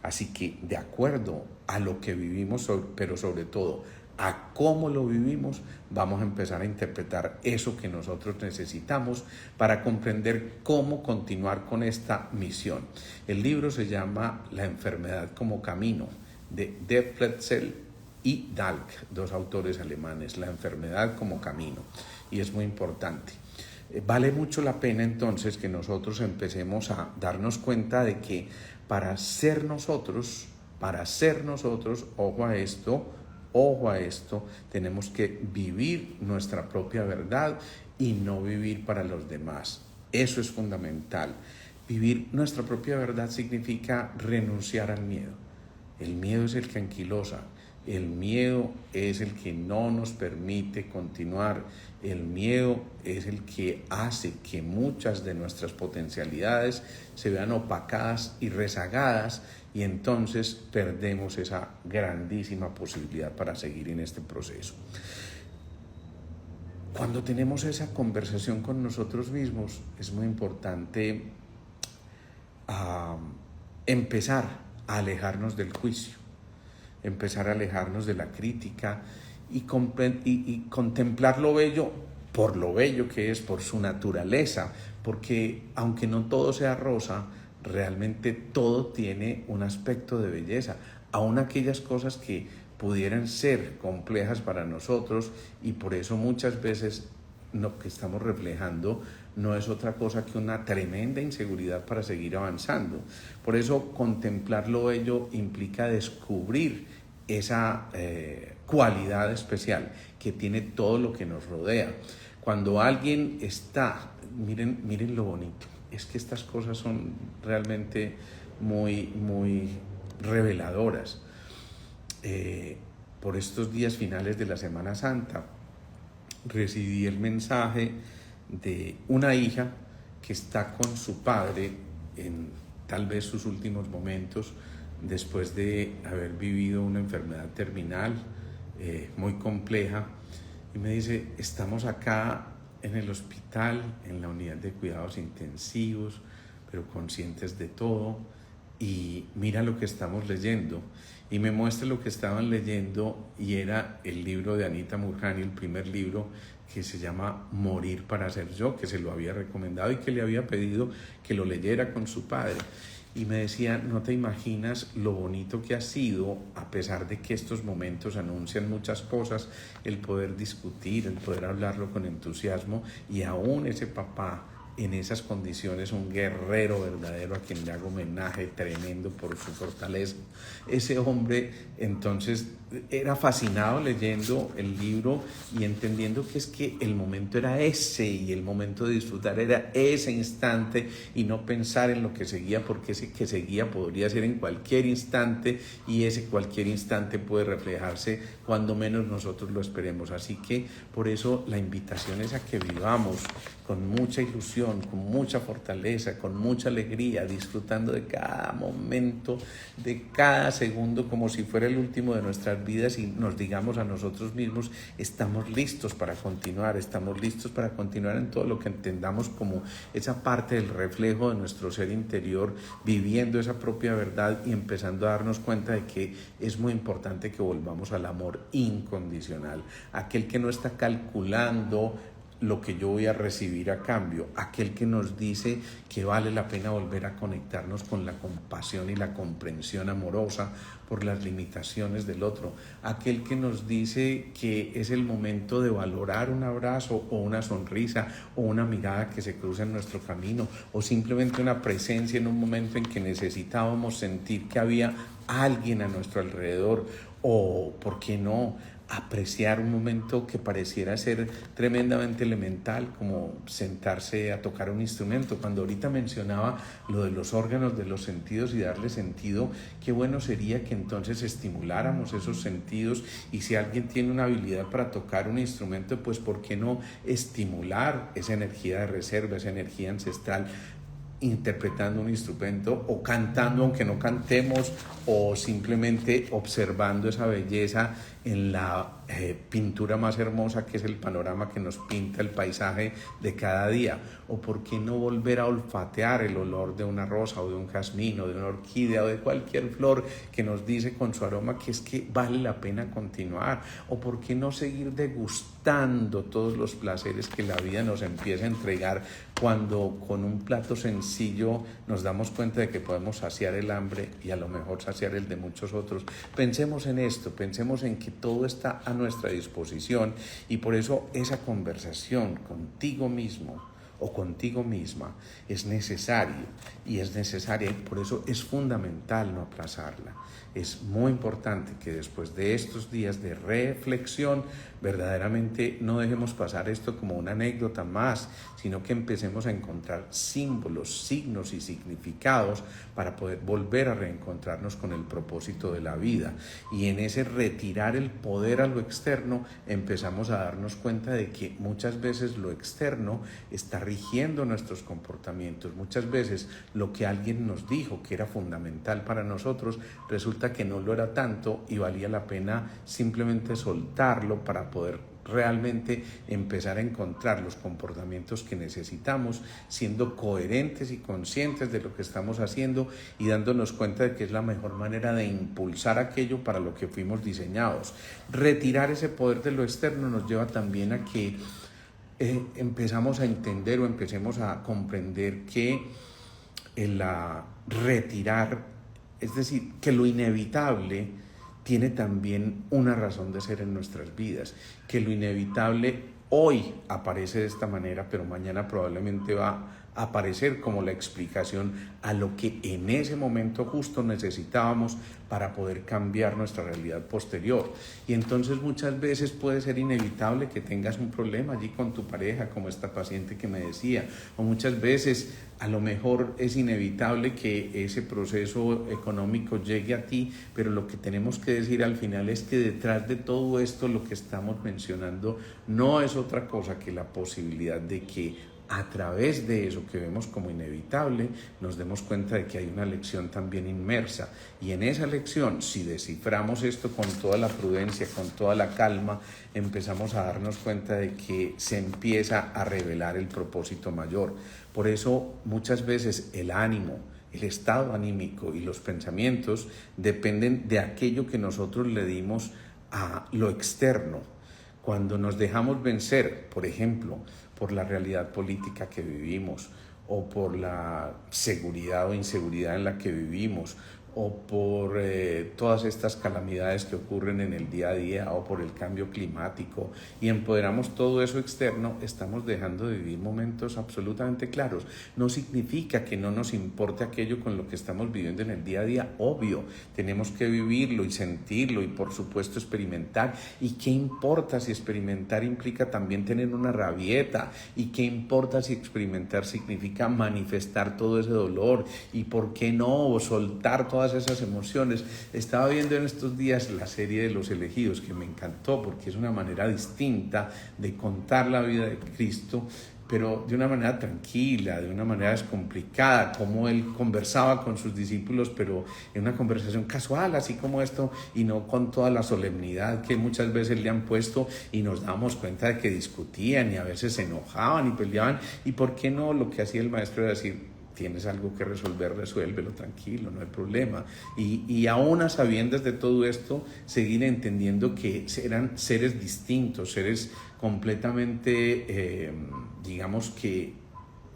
Así que, de acuerdo a lo que vivimos, pero sobre todo a cómo lo vivimos, vamos a empezar a interpretar eso que nosotros necesitamos para comprender cómo continuar con esta misión. El libro se llama La enfermedad como camino, de Deflektion y Dahlke, dos autores alemanes. La enfermedad como camino, y es muy importante. Vale mucho la pena entonces que nosotros empecemos a darnos cuenta de que para ser nosotros, ojo a esto, tenemos que vivir nuestra propia verdad y no vivir para los demás. Eso es fundamental. Vivir nuestra propia verdad significa renunciar al miedo. El miedo es el que anquilosa. El miedo es el que no nos permite continuar. El miedo es el que hace que muchas de nuestras potencialidades se vean opacadas y rezagadas, y entonces perdemos esa grandísima posibilidad para seguir en este proceso. Cuando tenemos esa conversación con nosotros mismos, es muy importante empezar a alejarnos del juicio, empezar a alejarnos de la crítica y contemplar lo bello por lo bello que es, por su naturaleza, porque aunque no todo sea rosa, realmente todo tiene un aspecto de belleza, aun aquellas cosas que pudieran ser complejas para nosotros, y por eso muchas veces lo que estamos reflejando no es otra cosa que una tremenda inseguridad para seguir avanzando. Por eso contemplar lo bello implica descubrir esa cualidad especial que tiene todo lo que nos rodea. Cuando alguien está, miren lo bonito, es que estas cosas son realmente muy, muy reveladoras. Por estos días finales de la Semana Santa, recibí el mensaje de una hija que está con su padre en tal vez sus últimos momentos, después de haber vivido una enfermedad terminal muy compleja, y me dice: estamos acá en el hospital, en la unidad de cuidados intensivos, pero conscientes de todo, y mira lo que estamos leyendo. Y me muestra lo que estaban leyendo, y era el libro de Anita Moorjani, el primer libro, que se llama Morir para ser yo, que se lo había recomendado y que le había pedido que lo leyera con su padre. y me decía, no te imaginas lo bonito que ha sido, a pesar de que estos momentos anuncian muchas cosas, el poder discutir, el poder hablarlo con entusiasmo, y aún ese papá en esas condiciones, un guerrero verdadero a quien le hago homenaje tremendo por su fortaleza. Ese hombre entonces era fascinado leyendo el libro y entendiendo que es que el momento era ese, y el momento de disfrutar era ese instante, y no pensar en lo que seguía, porque ese que seguía podría ser en cualquier instante, y ese cualquier instante puede reflejarse cuando menos nosotros lo esperemos. Así que por eso la invitación es a que vivamos con mucha ilusión, con mucha fortaleza, con mucha alegría, disfrutando de cada momento, de cada segundo, como si fuera el último de nuestras vidas, y nos digamos a nosotros mismos, estamos listos para continuar, estamos listos para continuar en todo lo que entendamos como esa parte del reflejo de nuestro ser interior, viviendo esa propia verdad y empezando a darnos cuenta de que es muy importante que volvamos al amor incondicional, aquel que no está calculando lo que yo voy a recibir a cambio, aquel que nos dice que vale la pena volver a conectarnos con la compasión y la comprensión amorosa por las limitaciones del otro, aquel que nos dice que es el momento de valorar un abrazo o una sonrisa o una mirada que se cruza en nuestro camino, o simplemente una presencia en un momento en que necesitábamos sentir que había alguien a nuestro alrededor, o, ¿por qué no?, apreciar un momento que pareciera ser tremendamente elemental, como sentarse a tocar un instrumento. Cuando ahorita mencionaba lo de los órganos de los sentidos y darle sentido, qué bueno sería que entonces estimuláramos esos sentidos, y si alguien tiene una habilidad para tocar un instrumento, pues ¿por qué no estimular esa energía de reserva, esa energía ancestral, interpretando un instrumento o cantando aunque no cantemos, o simplemente observando esa belleza en la pintura más hermosa que es el panorama que nos pinta el paisaje de cada día? O por qué no volver a olfatear el olor de una rosa o de un jazmín o de una orquídea o de cualquier flor que nos dice con su aroma que es que vale la pena continuar. O por qué no seguir degustando todos los placeres que la vida nos empieza a entregar, cuando con un plato sencillo nos damos cuenta de que podemos saciar el hambre y a lo mejor saciar el de muchos otros. Pensemos en esto, pensemos en que todo está a nuestra disposición, y por eso esa conversación contigo mismo o contigo misma es necesario y es necesaria, y por eso es fundamental no aplazarla. Es muy importante que después de estos días de reflexión verdaderamente no dejemos pasar esto como una anécdota más, sino que empecemos a encontrar símbolos, signos y significados para poder volver a reencontrarnos con el propósito de la vida. Y en ese retirar el poder a lo externo, empezamos a darnos cuenta de que muchas veces lo externo está rigiendo nuestros comportamientos. Muchas veces lo que alguien nos dijo que era fundamental para nosotros resulta que no lo era tanto, y valía la pena simplemente soltarlo para poder realmente empezar a encontrar los comportamientos que necesitamos, siendo coherentes y conscientes de lo que estamos haciendo, y dándonos cuenta de que es la mejor manera de impulsar aquello para lo que fuimos diseñados. Retirar ese poder de lo externo nos lleva también a que empezamos a entender o empecemos a comprender que retirar, es decir, que lo inevitable tiene también una razón de ser en nuestras vidas, que lo inevitable hoy aparece de esta manera, pero mañana probablemente va a aparecer como la explicación a lo que en ese momento justo necesitábamos para poder cambiar nuestra realidad posterior. Y entonces muchas veces puede ser inevitable que tengas un problema allí con tu pareja, como esta paciente que me decía, o muchas veces a lo mejor es inevitable que ese proceso económico llegue a ti, pero lo que tenemos que decir al final es que detrás de todo esto lo que estamos mencionando no es otra cosa que la posibilidad de que a través de eso que vemos como inevitable, nos demos cuenta de que hay una lección también inmersa. Y en esa lección, si desciframos esto con toda la prudencia, con toda la calma, empezamos a darnos cuenta de que se empieza a revelar el propósito mayor. Por eso, muchas veces el ánimo, el estado anímico y los pensamientos dependen de aquello que nosotros le dimos a lo externo. Cuando nos dejamos vencer, por ejemplo, por la realidad política que vivimos, o por la seguridad o inseguridad en la que vivimos, o por todas estas calamidades que ocurren en el día a día, o por el cambio climático, y empoderamos todo eso externo, estamos dejando de vivir momentos absolutamente claros. No significa que no nos importe aquello con lo que estamos viviendo en el día a día, obvio, tenemos que vivirlo y sentirlo y por supuesto experimentar. ¿Y qué importa si experimentar implica también tener una rabieta? ¿Y qué importa si experimentar significa manifestar todo ese dolor? ¿Y por qué no soltar todas esas emociones? Estaba viendo en estos días la serie de Los Elegidos, que me encantó porque es una manera distinta de contar la vida de Cristo, pero de una manera tranquila, de una manera descomplicada, como él conversaba con sus discípulos, pero en una conversación casual, así como esto, y no con toda la solemnidad que muchas veces le han puesto, y nos damos cuenta de que discutían y a veces se enojaban y peleaban. ¿Y por qué no? Lo que hacía el maestro era decir: tienes algo que resolver, resuélvelo, tranquilo, no hay problema. Y aún a sabiendas de todo esto, seguir entendiendo que eran seres distintos, seres completamente, digamos que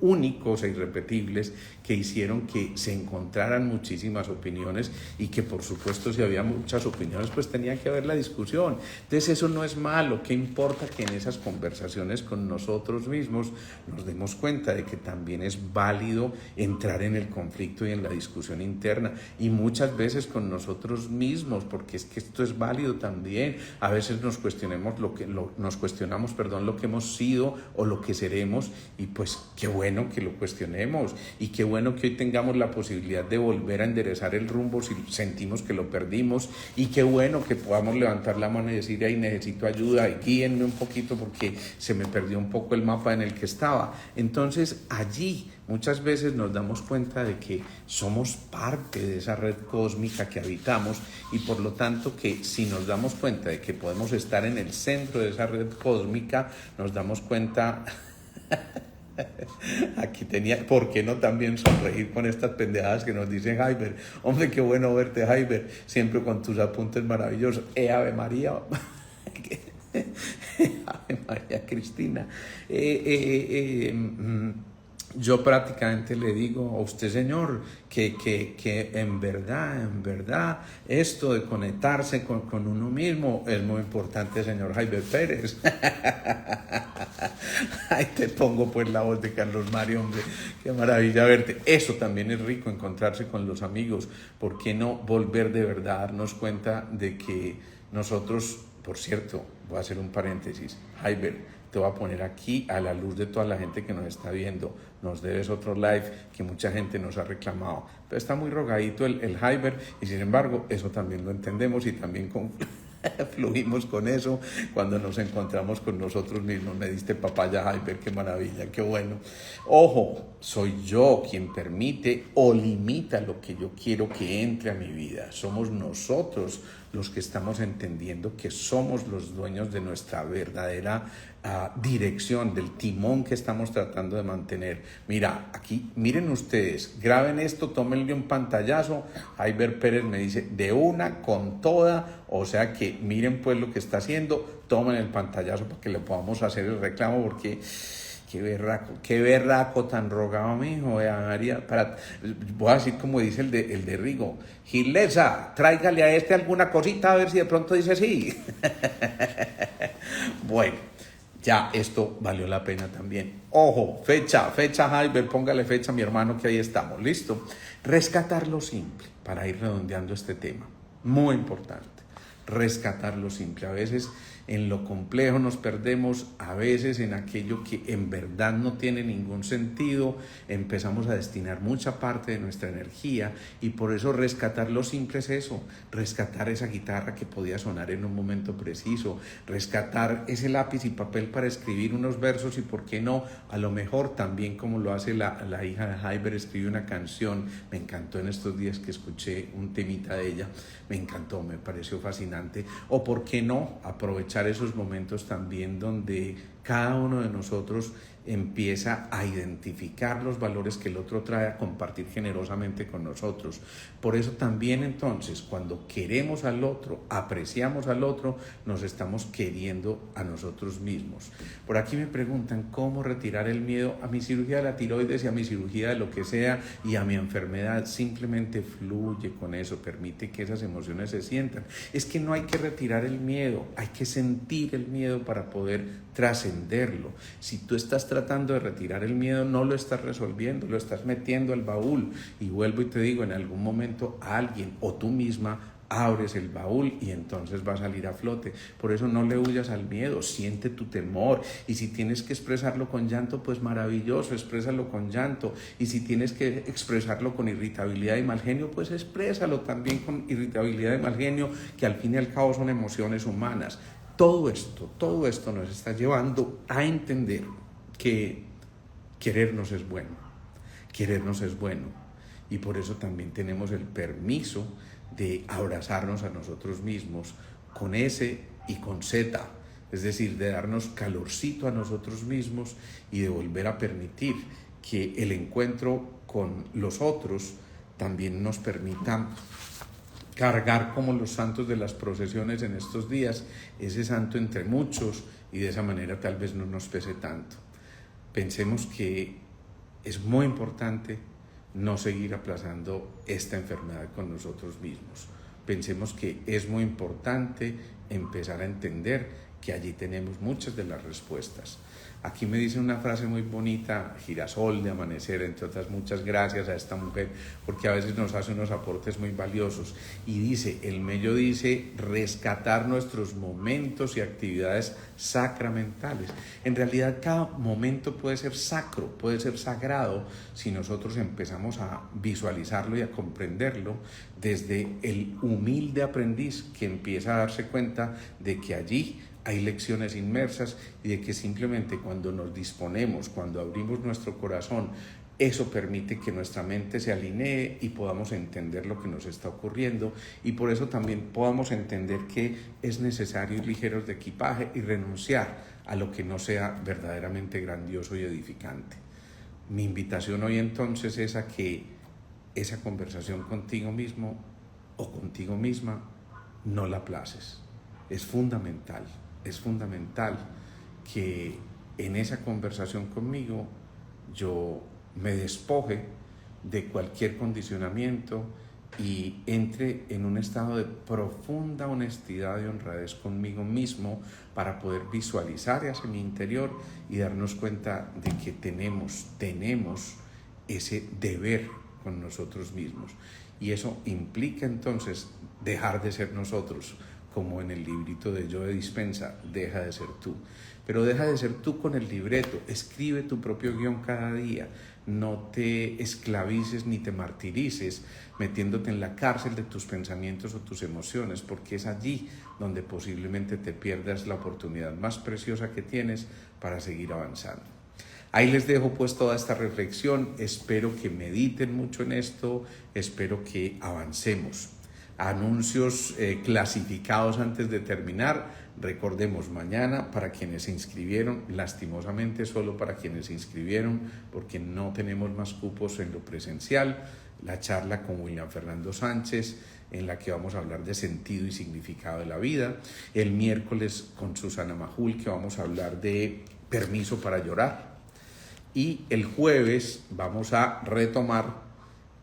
únicos e irrepetibles, que hicieron que se encontraran muchísimas opiniones, y que por supuesto si había muchas opiniones pues tenía que haber la discusión. Entonces eso no es malo. ¿Qué importa que en esas conversaciones con nosotros mismos nos demos cuenta de que también es válido entrar en el conflicto y en la discusión interna, y muchas veces con nosotros mismos, porque es que esto es válido también? A veces nos cuestionamos lo que hemos sido o lo que seremos, y pues qué bueno que lo cuestionemos, y qué bueno que hoy tengamos la posibilidad de volver a enderezar el rumbo si sentimos que lo perdimos, y qué bueno que podamos levantar la mano y decir: ay, necesito ayuda, y guíenme un poquito porque se me perdió un poco el mapa en el que estaba. Entonces allí muchas veces nos damos cuenta de que somos parte de esa red cósmica que habitamos, y por lo tanto que si nos damos cuenta de que podemos estar en el centro de esa red cósmica, nos damos cuenta... Aquí tenía, ¿por qué no también sonreír con estas pendejadas que nos dice Jaiber? Hombre, qué bueno verte, Jaiber, siempre con tus apuntes maravillosos. Ave María, Ave María Cristina. Yo prácticamente le digo a usted, señor, que en verdad, esto de conectarse con uno mismo es muy importante, señor Jaiber Pérez. Ahí te pongo pues la voz de Carlos Mario, hombre, qué maravilla verte. Eso también es rico, encontrarse con los amigos. ¿Por qué no volver de verdad a darnos cuenta de que nosotros, por cierto, voy a hacer un paréntesis, Jaiber, te voy a poner aquí a la luz de toda la gente que nos está viendo, nos debes otro live que mucha gente nos ha reclamado, pero está muy rogadito el Jaiber, y sin embargo eso también lo entendemos y también fluimos con eso cuando nos encontramos con nosotros mismos. Me diste papaya, Jaiber, qué maravilla, qué bueno. Ojo, soy yo quien permite o limita lo que yo quiero que entre a mi vida. Somos nosotros los que estamos entendiendo que somos los dueños de nuestra verdadera dirección, del timón que estamos tratando de mantener. Mira, aquí, miren ustedes, graben esto, tómenle un pantallazo. Jaiber Pérez me dice, de una, con toda, o sea que miren pues lo que está haciendo, tomen el pantallazo para que le podamos hacer el reclamo, porque... Qué berraco tan rogado, mijo, María. Voy a decir como dice el de Rigo: Gilesa, tráigale a este alguna cosita a ver si de pronto dice sí. Bueno, ya esto valió la pena también. Ojo, fecha, Jaiber, póngale fecha a mi hermano, que ahí estamos, listo. Rescatar lo simple, para ir redondeando este tema, muy importante. Rescatar lo simple. A veces en lo complejo nos perdemos, a veces en aquello que en verdad no tiene ningún sentido, empezamos a destinar mucha parte de nuestra energía, y por eso rescatar lo simple es eso, rescatar esa guitarra que podía sonar en un momento preciso, rescatar ese lápiz y papel para escribir unos versos, y por qué no, a lo mejor también como lo hace la hija de Jaiber, escribe una canción. Me encantó en estos días que escuché un temita de ella, me encantó, me pareció fascinante. O por qué no aprovechar esos momentos también donde cada uno de nosotros empieza a identificar los valores que el otro trae, a compartir generosamente con nosotros. Por eso también entonces, cuando queremos al otro, apreciamos al otro, nos estamos queriendo a nosotros mismos. Por aquí me preguntan cómo retirar el miedo a mi cirugía de la tiroides y a mi cirugía de lo que sea y a mi enfermedad. Simplemente fluye con eso, permite que esas emociones se sientan. Es que no hay que retirar el miedo, hay que sentir el miedo para poder trascenderlo. Si tú estás tratando de retirar el miedo, no lo estás resolviendo, lo estás metiendo al baúl. Y vuelvo y te digo, en algún momento alguien o tú misma abres el baúl y entonces va a salir a flote. Por eso no le huyas al miedo, siente tu temor, y si tienes que expresarlo con llanto, pues maravilloso, exprésalo con llanto, y si tienes que expresarlo con irritabilidad y mal genio, pues exprésalo también con irritabilidad y mal genio, que al fin y al cabo son emociones humanas. Todo esto nos está llevando a entender que querernos es bueno, y por eso también tenemos el permiso de abrazarnos a nosotros mismos con S y con Z, es decir, de darnos calorcito a nosotros mismos y de volver a permitir que el encuentro con los otros también nos permita cargar como los santos de las procesiones en estos días, ese santo entre muchos, y de esa manera tal vez no nos pese tanto. Pensemos que es muy importante no seguir aplazando esta enfermedad con nosotros mismos. Pensemos que es muy importante empezar a entender que allí tenemos muchas de las respuestas. Aquí me dice una frase muy bonita, Girasol de Amanecer, entre otras muchas gracias a esta mujer, porque a veces nos hace unos aportes muy valiosos. Y dice, el Mello dice, rescatar nuestros momentos y actividades sacramentales. En realidad cada momento puede ser sacro, puede ser sagrado, si nosotros empezamos a visualizarlo y a comprenderlo desde el humilde aprendiz que empieza a darse cuenta de que allí hay lecciones inmersas y de que simplemente cuando nos disponemos, cuando abrimos nuestro corazón, eso permite que nuestra mente se alinee y podamos entender lo que nos está ocurriendo, y por eso también podamos entender que es necesario ir ligeros de equipaje y renunciar a lo que no sea verdaderamente grandioso y edificante. Mi invitación hoy entonces es a que esa conversación contigo mismo o contigo misma no la aplaces. Es fundamental que en esa conversación conmigo yo me despoje de cualquier condicionamiento y entre en un estado de profunda honestidad y honradez conmigo mismo para poder visualizar hacia mi interior y darnos cuenta de que tenemos ese deber con nosotros mismos. Y eso implica entonces dejar de ser nosotros, como en el librito de Joe Dispenza, deja de ser tú. Pero deja de ser tú con el libreto, escribe tu propio guión cada día, no te esclavices ni te martirices metiéndote en la cárcel de tus pensamientos o tus emociones, porque es allí donde posiblemente te pierdas la oportunidad más preciosa que tienes para seguir avanzando. Ahí les dejo pues toda esta reflexión, espero que mediten mucho en esto, espero que avancemos. Anuncios clasificados antes de terminar. Recordemos, mañana para quienes se inscribieron, lastimosamente solo para quienes se inscribieron, porque no tenemos más cupos en lo presencial, la charla con William Fernando Sánchez, en la que vamos a hablar de sentido y significado de la vida. El miércoles con Susana Majul, que vamos a hablar de permiso para llorar. Y el jueves vamos a retomar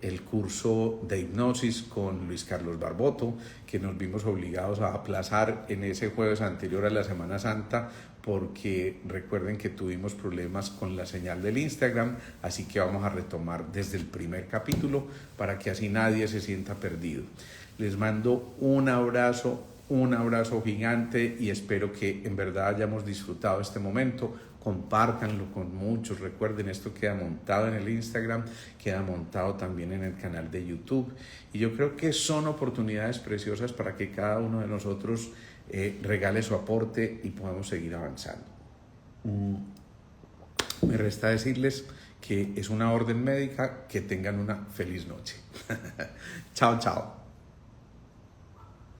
el curso de hipnosis con Luis Carlos Barboto, que nos vimos obligados a aplazar en ese jueves anterior a la Semana Santa, porque recuerden que tuvimos problemas con la señal del Instagram, así que vamos a retomar desde el primer capítulo para que así nadie se sienta perdido. Les mando un abrazo gigante y espero que en verdad hayamos disfrutado este momento. Compártanlo con muchos. Recuerden, esto queda montado en el Instagram, queda montado también en el canal de YouTube. Y yo creo que son oportunidades preciosas para que cada uno de nosotros regale su aporte y podamos seguir avanzando. Me resta decirles que es una orden médica, que tengan una feliz noche. Chao, chao.